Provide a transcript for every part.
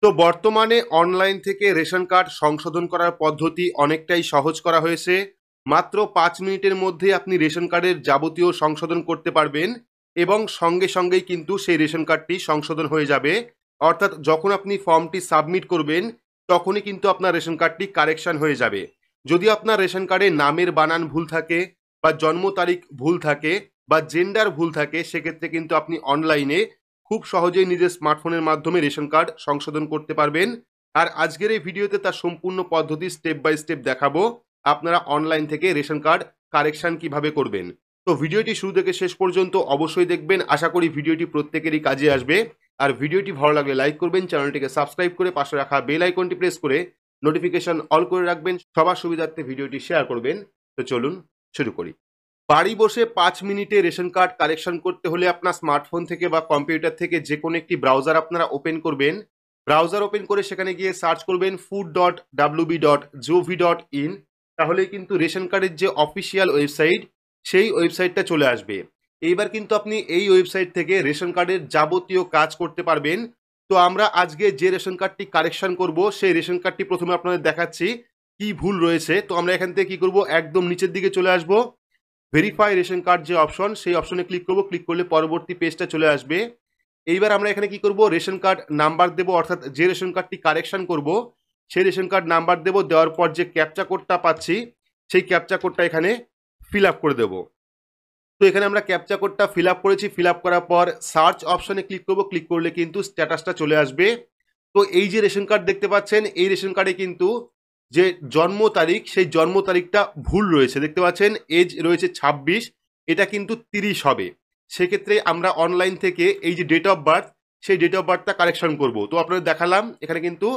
তো বর্তমানে অনলাইন থেকে রেশন কার্ড সংশোধন করার পদ্ধতি অনেকটাই সহজ করা হয়েছে। মাত্র ৫ মিনিটের মধ্যে আপনি রেশন কার্ডের যাবতীয় সংশোধন করতে পারবেন এবং সঙ্গে সঙ্গেই কিন্তু সেই রেশন কার্ডটি সংশোধন হয়ে যাবে। অর্থাৎ যখন আপনি ফর্মটি সাবমিট করবেন তখনই কিন্তু আপনার রেশন কার্ডটি কারেকশন হয়ে যাবে। যদি আপনার রেশন কার্ডে নামের বানান ভুল থাকে বা জন্ম তারিখ ভুল থাকে বা জেন্ডার ভুল থাকে, সেক্ষেত্রে কিন্তু আপনি অনলাইনে খুব সহজেই নিজের স্মার্টফোনের মাধ্যমে রেশন কার্ড সংশোধন করতে পারবেন। আর আজকের এই ভিডিওতে তার সম্পূর্ণ পদ্ধতি স্টেপ বাই স্টেপ দেখাবো আপনারা অনলাইন থেকে রেশন কার্ড কারেকশন কিভাবে করবেন। তো ভিডিওটি শুরু থেকে শেষ পর্যন্ত অবশ্যই দেখবেন। আশা করি ভিডিওটি প্রত্যেকেরই কাজে আসবে। আর ভিডিওটি ভালো লাগলে লাইক করবেন, চ্যানেলটিকে সাবস্ক্রাইব করে পাশে রাখা বেল আইকনটি প্রেস করে নোটিফিকেশন অল করে রাখবেন। সবার সুবিধার্থে ভিডিওটি শেয়ার করবেন। তো চলুন শুরু করি। বাড়ি বসে ৫ মিনিটে রেশন কার্ড কারেকশন করতে হলে আপনার স্মার্টফোন থেকে বা কম্পিউটার থেকে যে কোনো একটি ব্রাউজার আপনারা ওপেন করবেন। ব্রাউজার ওপেন করে সেখানে গিয়ে সার্চ করবেন food.wb.gov.in। তাহলেই কিন্তু রেশন কার্ডের যে অফিসিয়াল ওয়েবসাইট, সেই ওয়েবসাইটটা চলে আসবে। এইবার কিন্তু আপনি এই ওয়েবসাইট থেকে রেশন কার্ডের যাবতীয় কাজ করতে পারবেন। তো আমরা আজকে যে রেশন কার্ডটি কারেকশন করব, সেই রেশন কার্ডটি প্রথমে আপনাদের দেখাচ্ছি কি ভুল রয়েছে। তো আমরা এখান থেকে কি করব, একদম নিচের দিকে চলে আসবো। ভেরিফাই রেশন কার্ড যে অপশন, সেই অপশনে ক্লিক করব। ক্লিক করলে পরবর্তী পেজটা চলে আসবে। এইবার আমরা এখানে কি করব, রেশন কার্ড নাম্বার দেব, অর্থাৎ যে রেশন কার্ডটি কারেকশন করব সেই রেশন কার্ড নাম্বার দেব। দেওয়ার পর যে ক্যাপচা কোডটা পাচ্ছি সেই ক্যাপচা কোডটা এখানে ফিল আপ করে দেব। তো এখানে আমরা ক্যাপচা কোডটা ফিল আপ করেছি। ফিল আপ করার পর সার্চ অপশনে ক্লিক করব। ক্লিক করলে কিন্তু স্ট্যাটাসটা চলে আসবে। তো এই যে রেশন কার্ড দেখতে পাচ্ছেন, এই রেশন কার্ডে কিন্তু যে জন্ম তারিখ, সেই জন্ম তারিখটা ভুল রয়েছে। দেখতে পাচ্ছেন এজ রয়েছে ২৬, এটা কিন্তু ৩০ হবে। সেক্ষেত্রে আমরা অনলাইন থেকে এই যে ডেট অফ বার্থ, সেই ডেট অফ বার্থটা কারেকশন করব। তো আপনাদের দেখালাম এখানে কিন্তু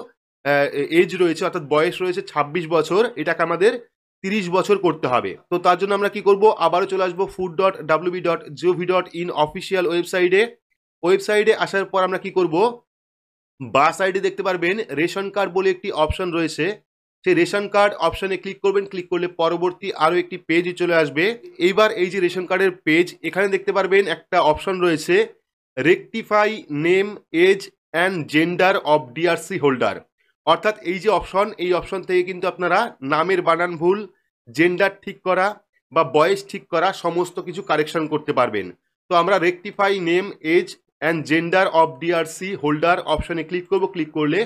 এজ রয়েছে, অর্থাৎ বয়স রয়েছে ২৬ বছর, এটাকে আমাদের ৩০ বছর করতে হবে। তো তার জন্য আমরা কি করব, আবারও চলে আসবো food.wb.gov.in অফিসিয়াল ওয়েবসাইটে আসার পর আমরা কি করব, বা সাইডে দেখতে পারবেন রেশন কার্ড বলে একটি অপশন রয়েছে। সেই রেশন কার্ড অপশনে ক্লিক করবেন। ক্লিক করলে পরবর্তী আরও একটি পেজ চলে আসবে। এইবার এই যে রেশন কার্ডের পেজ, এখানে দেখতে পারবেন একটা অপশন রয়েছে rectify name, age and gender of DRC holder. অর্থাৎ এই যে অপশন, এই অপশন থেকে কিন্তু আপনারা নামের বানান ভুল, জেন্ডার ঠিক করা বা বয়স ঠিক করা সমস্ত কিছু কারেকশন করতে পারবেন। তো আমরা rectify name, age and gender of DRC holder অপশনে ক্লিক করব। ক্লিক করলে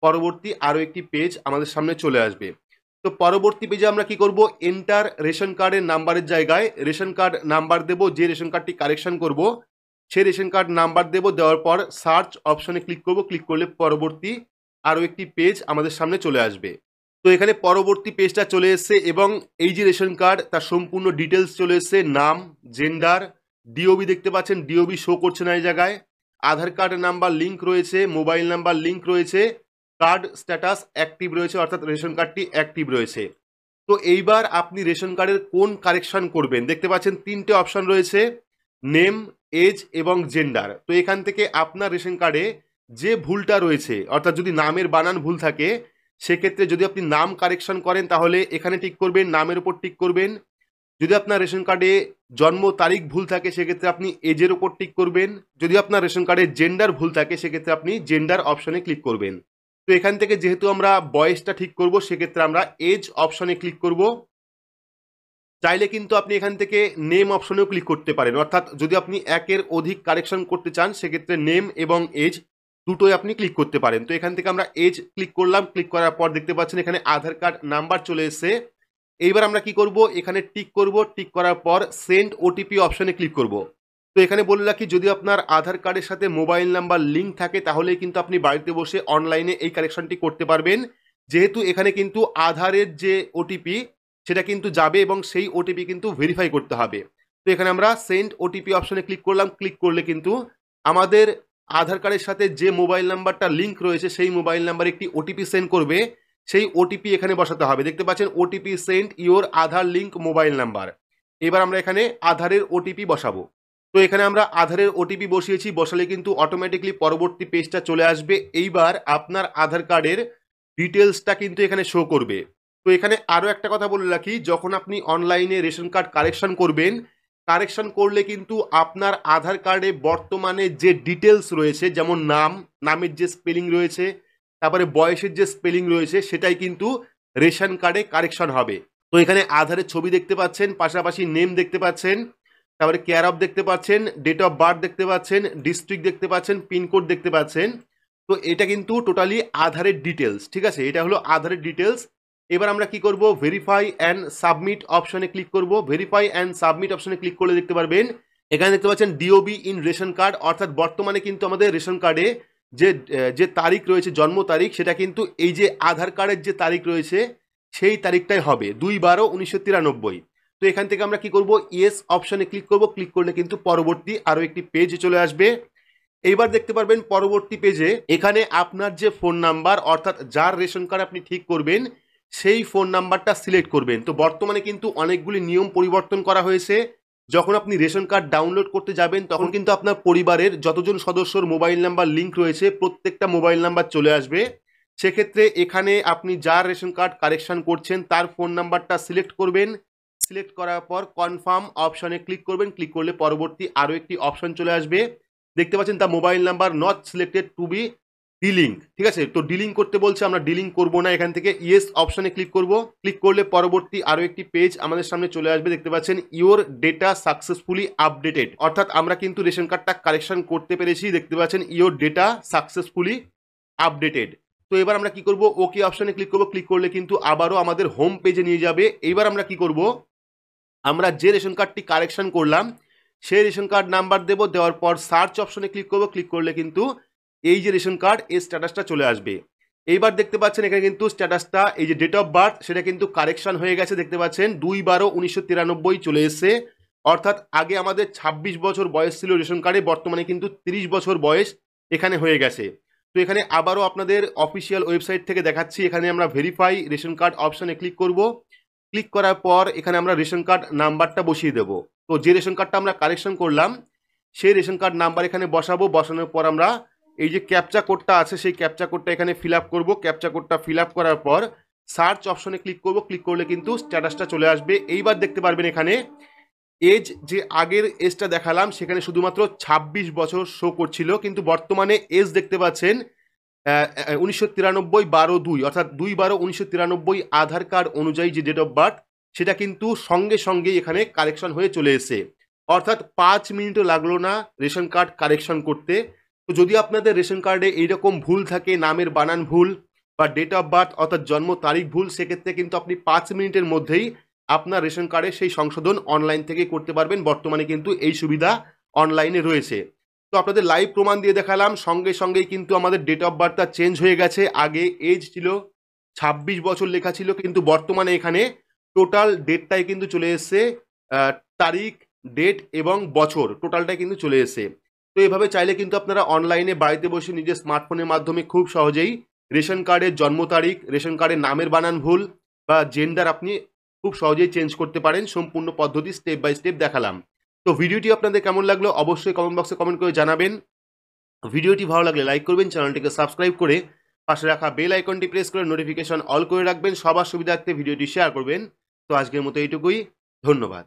পরবর্তী আরও একটি পেজ আমাদের সামনে চলে আসবে। তো পরবর্তী পেজে আমরা কি করব, এন্টার রেশন কার্ডের নাম্বারের জায়গায় রেশন কার্ড নাম্বার দেব। যে রেশন কার্ডটি কারেকশন করব সেই রেশন কার্ড নাম্বার দেব। দেওয়ার পর সার্চ অপশনে ক্লিক করব। ক্লিক করলে পরবর্তী আরও একটি পেজ আমাদের সামনে চলে আসবে। তো এখানে পরবর্তী পেজটা চলে এসছে এবং এই যে রেশন কার্ড তার সম্পূর্ণ ডিটেলস চলে এসছে। নাম, জেন্ডার, ডিওবি দেখতে পাচ্ছেন, ডিওবি শো করছে না এই জায়গায়। আধার কার্ড নাম্বার লিঙ্ক রয়েছে, মোবাইল নাম্বার লিঙ্ক রয়েছে, কার্ড স্ট্যাটাস অ্যাক্টিভ রয়েছে, অর্থাৎ রেশন কার্ডটি অ্যাক্টিভ রয়েছে। তো এইবার আপনি রেশন কার্ডের কোন কারেকশন করবেন, দেখতে পাচ্ছেন ৩টে অপশন রয়েছে, নেম, এজ এবং জেন্ডার। তো এখান থেকে আপনার রেশন কার্ডে যে ভুলটা রয়েছে, অর্থাৎ যদি নামের বানান ভুল থাকে, সেক্ষেত্রে যদি আপনি নাম কারেকশন করেন তাহলে এখানে টিক করবেন, নামের উপর টিক করবেন। যদি আপনার রেশন কার্ডে জন্ম তারিখ ভুল থাকে সেক্ষেত্রে আপনি এজের ওপর টিক করবেন। যদি আপনার রেশন কার্ডে জেন্ডার ভুল থাকে সেক্ষেত্রে আপনি জেন্ডার অপশনে ক্লিক করবেন। তো এখান থেকে যেহেতু আমরা বয়সটা ঠিক করব, সেক্ষেত্রে আমরা এজ অপশনে ক্লিক করব। চাইলে কিন্তু আপনি এখান থেকে নেম অপশনেও ক্লিক করতে পারেন, অর্থাৎ যদি আপনি একের অধিক কারেকশন করতে চান সেক্ষেত্রে নেম এবং এজ দুটোই আপনি ক্লিক করতে পারেন। তো এখান থেকে আমরা এজ ক্লিক করলাম। ক্লিক করার পর দেখতে পাচ্ছেন এখানে আধার কার্ড নাম্বার চলে এসেছে। এইবার আমরা কি করব, এখানে টিক করব। টিক করার পর সেন্ড ওটিপি অপশনে ক্লিক করব। তো এখানে বলে রাখি, যদি আপনার আধার কার্ডের সাথে মোবাইল নাম্বার লিঙ্ক থাকে তাহলেই কিন্তু আপনি বাড়িতে বসে অনলাইনে এই কারেকশনটি করতে পারবেন। যেহেতু এখানে কিন্তু আধারের যে ওটিপি সেটা কিন্তু যাবে এবং সেই ওটিপি কিন্তু ভেরিফাই করতে হবে। তো এখানে আমরা সেন্ড ওটিপি অপশনে ক্লিক করলাম। ক্লিক করলে কিন্তু আমাদের আধার কার্ডের সাথে যে মোবাইল নাম্বারটা লিঙ্ক রয়েছে সেই মোবাইল নাম্বারে একটি ওটিপি সেন্ড করবে। সেই ওটিপি এখানে বসাতে হবে। দেখতে পাচ্ছেন OTP send your Aadhaar link mobile number. এবার আমরা এখানে আধারের ওটিপি বসাবো। তো এখানে আমরা আধারের ওটিপি বসিয়েছি। বসালে কিন্তু অটোমেটিকলি পরবর্তী পেজটা চলে আসবে। এইবার আপনার আধার কার্ডের ডিটেলসটা কিন্তু এখানে শো করবে। তো এখানে আরও একটা কথা বলে রাখি, যখন আপনি অনলাইনে রেশন কার্ড কারেকশন করবেন, কারেকশন করলে কিন্তু আপনার আধার কার্ডে বর্তমানে যে ডিটেলস রয়েছে, যেমন নাম, নামের যে স্পেলিং রয়েছে, তারপরে বয়সের যে স্পেলিং রয়েছে সেটাই কিন্তু রেশন কার্ডে কারেকশন হবে। তো এখানে আধারের ছবি দেখতে পাচ্ছেন, পাশাপাশি নেম দেখতে পাচ্ছেন, তারপরে কেয়ার অফ দেখতে পাচ্ছেন, ডেট অফ বার্থ দেখতে পাচ্ছেন, ডিস্ট্রিক্ট দেখতে পাচ্ছেন, পিনকোড দেখতে পাচ্ছেন। তো এটা কিন্তু টোটালি আধারের ডিটেলস, ঠিক আছে, এটা হলো আধারের ডিটেলস। এবার আমরা কি করব, ভেরিফাই অ্যান্ড সাবমিট অপশনে ক্লিক করব। ভেরিফাই অ্যান্ড সাবমিট অপশনে ক্লিক করলে দেখতে পারবেন এখানে দেখতে পাচ্ছেন ডিওবি ইন রেশন কার্ড, অর্থাৎ বর্তমানে কিন্তু আমাদের রেশন কার্ডে যে যে তারিখ রয়েছে, জন্ম তারিখ, সেটা কিন্তু এই যে আধার কার্ডের যে তারিখ রয়েছে সেই তারিখটাই হবে 2/12/1993। তো এখান থেকে আমরা কি করব, ইয়েস অপশনে ক্লিক করব। ক্লিক করলে কিন্তু পরবর্তী আরও একটি পেজ চলে আসবে। এইবার দেখতে পারবেন পরবর্তী পেজে এখানে আপনার যে ফোন নাম্বার, অর্থাৎ যার রেশন কার্ড আপনি ঠিক করবেন সেই ফোন নাম্বারটা সিলেক্ট করবেন। তো বর্তমানে কিন্তু অনেকগুলি নিয়ম পরিবর্তন করা হয়েছে। যখন আপনি রেশন কার্ড ডাউনলোড করতে যাবেন তখন কিন্তু আপনার পরিবারের যতজন সদস্যর মোবাইল নাম্বার লিঙ্ক রয়েছে প্রত্যেকটা মোবাইল নাম্বার চলে আসবে। সেক্ষেত্রে এখানে আপনি যার রেশন কার্ড কারেকশন করছেন তার ফোন নাম্বারটা সিলেক্ট করবেন। সিলেক্ট করার পর কনফার্ম অপশনে ক্লিক করবেন। ক্লিক করলে পরবর্তী আরও একটি অপশন চলে আসবে। দেখতে পাচ্ছেন the mobile number not selected to be dealing, ঠিক আছে। তো ডিলিং করতে বলছে, আমরা ডিলিং করব না, এখান থেকে ইয়েস অপশনে ক্লিক করব। ক্লিক করলে পরবর্তী আরও একটি পেজ আমাদের সামনে চলে আসবে। দেখতে পাচ্ছেন ইওর ডেটা সাকসেসফুলি আপডেটেড, অর্থাৎ আমরা কিন্তু রেশন কার্ডটা কারেকশন করতে পেরেছি। দেখতে পাচ্ছেন ইওর ডেটা সাকসেসফুলি আপডেটেড। তো এবার আমরা কি করব, ওকে অপশনে ক্লিক করব। ক্লিক করলে কিন্তু আবারও আমাদের হোম পেজে নিয়ে যাবে। এইবার আমরা কি করব, আমরা যে রেশন কার্ডটি কারেকশন করলাম সেই রেশন কার্ড নাম্বার দেব, দেওয়ার পর সার্চ অপশনে ক্লিক করব। ক্লিক করলে কিন্তু এই যে রেশন কার্ড এর স্ট্যাটাসটা চলে আসবে। এইবার দেখতে পাচ্ছেন এখানে কিন্তু স্ট্যাটাসটা এই যে ডেট অফ বার্থ সেটা কিন্তু কারেকশন হয়ে গেছে। দেখতে পাচ্ছেন 2/12/1993 চলে এসছে, অর্থাৎ আগে আমাদের 26 বছর বয়স ছিল রেশন কার্ডে, বর্তমানে কিন্তু 30 বছর বয়স এখানে হয়ে গেছে। তো এখানে আবারও আপনাদের অফিসিয়াল ওয়েবসাইট থেকে দেখাচ্ছি। এখানে আমরা ভেরিফাই রেশন কার্ড অপশনে ক্লিক করব। ক্লিক করার পর এখানে আমরা রেশন কার্ড নাম্বারটা বসিয়ে দেব। তো যে রেশন কার্ডটা আমরা কারেকশন করলাম সেই রেশন কার্ড নাম্বার এখানে বসাবো। বসানোর পর আমরা এই যে ক্যাপচা কোডটা আছে সেই ক্যাপচা কোডটা এখানে ফিল আপ করবো। ক্যাপচা কোডটা ফিল আপ করার পর সার্চ অপশনে ক্লিক করব। ক্লিক করলে কিন্তু স্ট্যাটাসটা চলে আসবে। এইবার দেখতে পারবেন এখানে এজ, যে আগের এজটা দেখালাম সেখানে শুধুমাত্র 26 বছর শো করছিল, কিন্তু বর্তমানে এজ দেখতে পাচ্ছেন 1993/12/2, অর্থাৎ 2/12/1993 আধার কার্ড অনুযায়ী যে ডেট অফ বার্থ সেটা কিন্তু সঙ্গে সঙ্গেই এখানে কারেকশন হয়ে চলে এসেছে, অর্থাৎ 5 মিনিটও লাগলো না রেশন কার্ড কারেকশন করতে। তো যদি আপনাদের রেশন কার্ডে এইরকম ভুল থাকে, নামের বানান ভুল বা ডেট অফ বার্থ অর্থাৎ জন্ম তারিখ ভুল, সেক্ষেত্রে কিন্তু আপনি 5 মিনিটের মধ্যেই আপনার রেশন কার্ডে সেই সংশোধন অনলাইন থেকে করতে পারবেন। বর্তমানে কিন্তু এই সুবিধা অনলাইনে রয়েছে। তো আপনাদের লাইভ প্রমাণ দিয়ে দেখালাম, সঙ্গে সঙ্গেই কিন্তু আমাদের ডেট অফ বার্থটা চেঞ্জ হয়ে গেছে। আগে এজ ছিল 26 বছর লেখা ছিল, কিন্তু বর্তমানে এখানে টোটাল ডেটটাই কিন্তু চলে এসছে, তারিখ, ডেট এবং বছর টোটালটাই কিন্তু চলে এসছে। তো এভাবে চাইলে কিন্তু আপনারা অনলাইনে বাড়িতে বসে নিজের স্মার্টফোনের মাধ্যমে খুব সহজেই রেশন কার্ডের জন্ম তারিখ, রেশন কার্ডের নামের বানান ভুল বা জেন্ডার আপনি খুব সহজেই চেঞ্জ করতে পারেন। সম্পূর্ণ পদ্ধতি স্টেপ বাই স্টেপ দেখালাম। তো ভিডিওটি আপনাদের কেমন লাগলো অবশ্যই কমেন্ট বক্সে কমেন্ট করে জানাবেন। ভিডিওটি ভালো লাগলে লাইক করবেন, চ্যানেলটিকে সাবস্ক্রাইব করে পাশে রাখা বেল আইকনটি প্রেস করে নোটিফিকেশন অল করে রাখবেন। সবার সুবিধার্থে ভিডিওটি শেয়ার করবেন। তো আজকের মতো এইটুকুই, ধন্যবাদ।